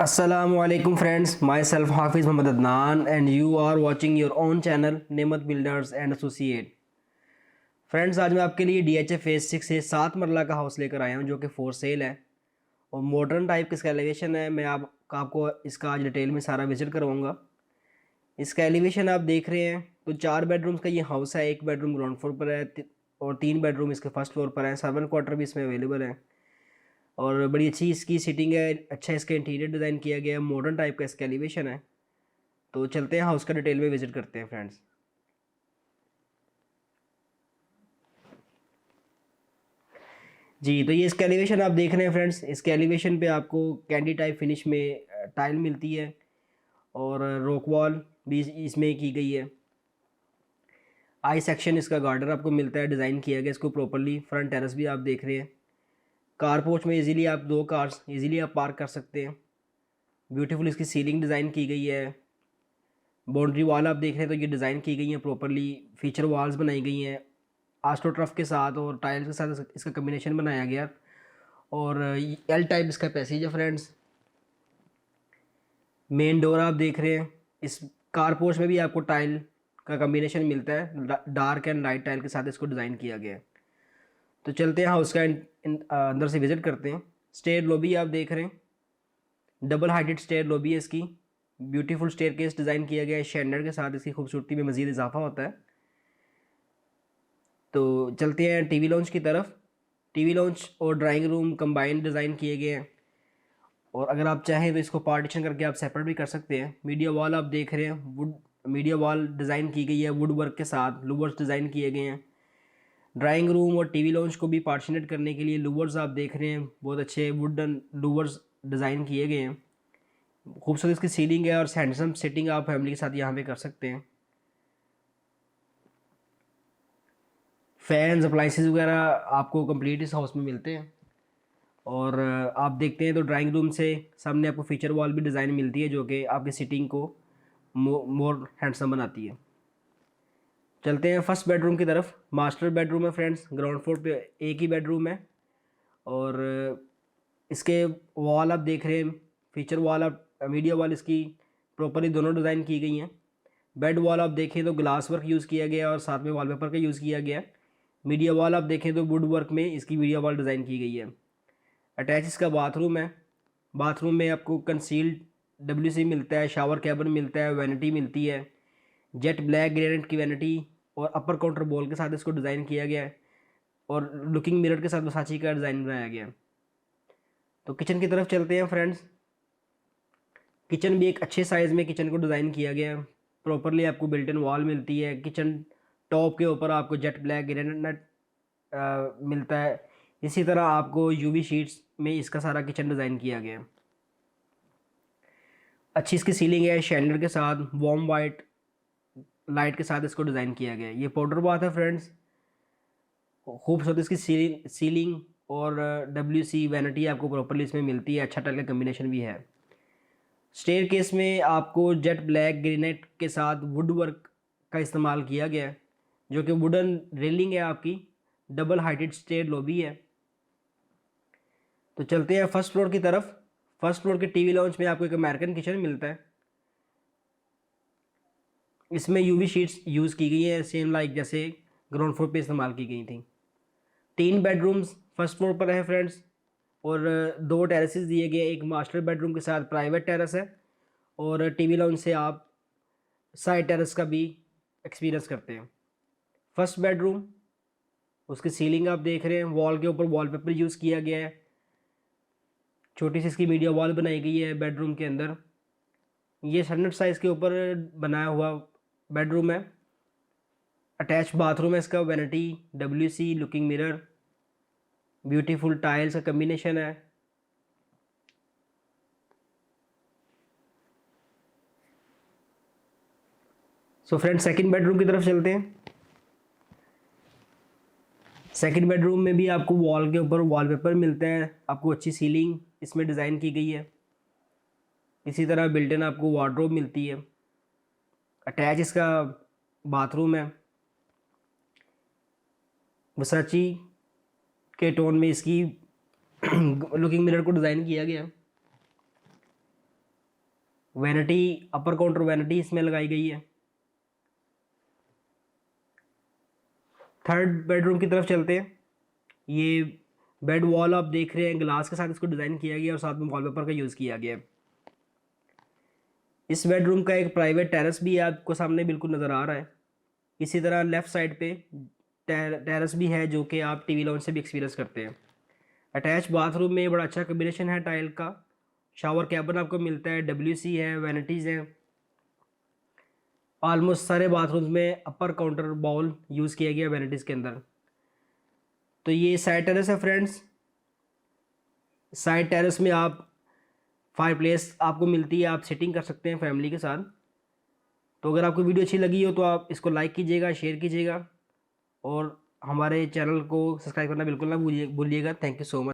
Assalamualaikum friends, myself Hafiz Muhammad Adnan and you are watching your own channel नेमत builders and associate. Friends, आज मैं आपके लिए DHA phase 6 से 7 मरला का हाउस लेकर आया हूं जो कि फॉर सेल है और मॉडर्न टाइप का इसका एलिवेशन है। मैं आपको इसका आज डिटेल में सारा विजिट करवाऊंगा। इसका एलिवेशन आप देख रहे हैं तो 4 बेडरूम्स का ये हाउस है। एक बेडरूम ग्राउंड फ्लोर पर है और 3 बेडरूम इसके फर्स्ट फ्लोर पर है। सर्वेंट क्वार्टर भी इसमें अवेलेबल है और बड़ी अच्छी इसकी सीटिंग है। अच्छा इसका इंटीरियर डिज़ाइन किया गया है, मॉडर्न टाइप का इसका एलिवेशन है। तो चलते हैं हाउस का डिटेल में विजिट करते हैं फ्रेंड्स। जी, तो ये इसका एलिवेशन आप देख रहे हैं फ्रेंड्स। इसके एलिवेशन पे आपको कैंडी टाइप फिनिश में टाइल मिलती है और रॉक वॉल भी इसमें की गई है। आई सेक्शन इसका गार्डर आपको मिलता है, डिज़ाइन किया गया इसको प्रॉपरली। फ्रंट टेरेस भी आप देख रहे हैं। कार पोर्च में इजीली आप 2 कार्स इजीली आप पार्क कर सकते हैं। ब्यूटीफुल इसकी सीलिंग डिज़ाइन की गई है। बाउंड्री वॉल आप देख रहे हैं तो ये डिज़ाइन की गई है प्रॉपरली। फीचर वॉल्स बनाई गई हैं आस्ट्रोट्रफ के साथ और टाइल्स के साथ इसका कम्बिनेशन बनाया गया। और एल टाइप इसका पैसेज है फ्रेंड्स। मेन डोर आप देख रहे हैं। इस कार पोर्च में भी आपको टाइल का कम्बिनेशन मिलता है, डार्क एंड लाइट टाइल के साथ इसको डिज़ाइन किया गया है। तो चलते हैं हाउस का अंदर से विज़िट करते हैं। स्टेयर लॉबी आप देख रहे हैं, डबल हाइटेड स्टेयर लॉबी है इसकी। ब्यूटीफुल स्टेयर केस डिज़ाइन किया गया है, शैंडर के साथ इसकी खूबसूरती में मज़ीद इजाफा होता है। तो चलते हैं टीवी लॉन्च की तरफ। टीवी लॉन्च और ड्राइंग रूम कंबाइंड डिज़ाइन किए गए हैं और अगर आप चाहें तो इसको पार्टीशन करके आप सेपरेट भी कर सकते हैं। मीडिया वॉल आप देख रहे हैं, वुड मीडिया वॉल डिज़ाइन की गई है वुड वर्क के साथ। लूवर्स डिज़ाइन किए गए हैं। ड्राइंग रूम और टीवी लॉन्च को भी पार्टीशनेट करने के लिए लूवर्स आप देख रहे हैं, बहुत अच्छे वुडन लूवर्स डिज़ाइन किए गए हैं। खूबसूरत इसकी सीलिंग है और हैंडसम सेटिंग आप फैमिली के साथ यहाँ पे कर सकते हैं। फैंस अप्लाइंसेस वगैरह आपको कंप्लीट इस हाउस में मिलते हैं। और आप देखते हैं तो ड्राइंग रूम से सामने आपको फीचर वॉल भी डिज़ाइन मिलती है जो कि आपकी सीटिंग को मोर हैंडसम बनाती है। चलते हैं फर्स्ट बेडरूम की तरफ। मास्टर बेडरूम है फ्रेंड्स। ग्राउंड फ्लोर पे एक ही बेडरूम है और इसके वॉल आप देख रहे हैं, फीचर वॉल आप मीडिया वॉल इसकी प्रॉपरली दोनों डिज़ाइन की गई हैं। बेड वॉल आप देखें तो ग्लास वर्क यूज़ किया गया और साथ में वॉलपेपर का यूज़ किया गया। मीडिया वॉल आप देखें तो वुड वर्क में इसकी मीडिया वॉल डिज़ाइन की गई है। अटैच इसका बाथरूम है। बाथरूम में आपको कंसील्ड WC मिलता है, शावर कैबिन मिलता है, वैनिटी मिलती है, जेट ब्लैक ग्रेनाइट की वैनिटी और अपर काउंटर बॉल के साथ इसको डिज़ाइन किया गया है और लुकिंग मिरर के साथ वसाची का डिज़ाइन बनाया गया है। तो किचन की तरफ चलते हैं फ्रेंड्स। किचन भी एक अच्छे साइज़ में किचन को डिज़ाइन किया गया है। प्रॉपरली आपको बिल्ट इन वॉल मिलती है। किचन टॉप के ऊपर आपको जेट ब्लैक ग्रेनाइट मिलता है। इसी तरह आपको UV शीट्स में इसका सारा किचन डिज़ाइन किया गया है। अच्छी इसकी सीलिंग है, शैंडलर के साथ वार्म वाइट लाइट के साथ इसको डिज़ाइन किया गया है। ये पाउडर बाथ है फ्रेंड्स। खूबसूरत इसकी सीलिंग और WC वैनिटी आपको प्रॉपरली इसमें मिलती है। अच्छा टाइल का कम्बिनेशन भी है। स्टेयर केस में आपको जेट ब्लैक ग्रेनाइट के साथ वुड वर्क का इस्तेमाल किया गया है जो कि वुडन रेलिंग है आपकी। डबल हाइटेड स्टेयर लॉबी है। तो चलते हैं फर्स्ट फ्लोर की तरफ। फर्स्ट फ्लोर के टीवी लॉन्च में आपको एक अमेरिकन किचन मिलता है। इसमें UV शीट्स यूज़ की गई है सेम लाइक जैसे ग्राउंड फ्लोर पे इस्तेमाल की गई थी। 3 बेडरूम्स फर्स्ट फ्लोर पर है फ्रेंड्स और 2 टेरेसेस दिए गए। एक मास्टर बेडरूम के साथ प्राइवेट टेरेस है और टीवी लॉन्च से आप साइड टेरेस का भी एक्सपीरियंस करते हैं। फर्स्ट बेडरूम, उसकी सीलिंग आप देख रहे हैं, वॉल के ऊपर वॉलपेपर यूज़ किया गया है। छोटी सी इसकी मीडिया वॉल बनाई गई है बेडरूम के अंदर। ये स्टैंडर्ड साइज़ के ऊपर बनाया हुआ बेडरूम है। अटैच बाथरूम है इसका, vanity, WC, looking mirror, beautiful tiles का कम्बिनेशन है। सो फ्रेंड्स, सेकंड बेडरूम की तरफ चलते हैं। सेकंड बेडरूम में भी आपको वॉल के ऊपर वॉलपेपर मिलता है। आपको अच्छी सीलिंग इसमें डिज़ाइन की गई है। इसी तरह बिल्ट इन आपको वार्डरोब मिलती है। अटैच इसका बाथरूम है। वसाची के टोन में इसकी लुकिंग मिरर को डिज़ाइन किया गया। वैनिटी, अपर काउंटर वैनिटी इसमें लगाई गई है। थर्ड बेडरूम की तरफ चलते हैं। ये बेड वॉल आप देख रहे हैं, ग्लास के साथ इसको डिज़ाइन किया गया और साथ में वॉलपेपर का यूज़ किया गया है। इस बेडरूम का एक प्राइवेट टेरेस भी आपको सामने बिल्कुल नज़र आ रहा है। इसी तरह लेफ़्ट साइड पे टेरेस भी है जो कि आप टीवी लॉन्च से भी एक्सपीरियंस करते हैं। अटैच बाथरूम में बड़ा अच्छा कम्बिनेशन है टाइल का। शावर कैबिन आपको मिलता है, WC है, वैनिटीज़ हैं। ऑलमोस्ट सारे बाथरूम्स में अपर काउंटर बाउल यूज़ किया गया वैनिटीज़ के अंदर। तो ये साइड टेरेस है फ्रेंड्स। साइड टेरेस में आप फायर प्लेस आपको मिलती है, आप सिटिंग कर सकते हैं फैमिली के साथ। तो अगर आपको वीडियो अच्छी लगी हो तो आप इसको लाइक कीजिएगा, शेयर कीजिएगा और हमारे चैनल को सब्सक्राइब करना बिल्कुल ना भूलिएगा। Thank you so much.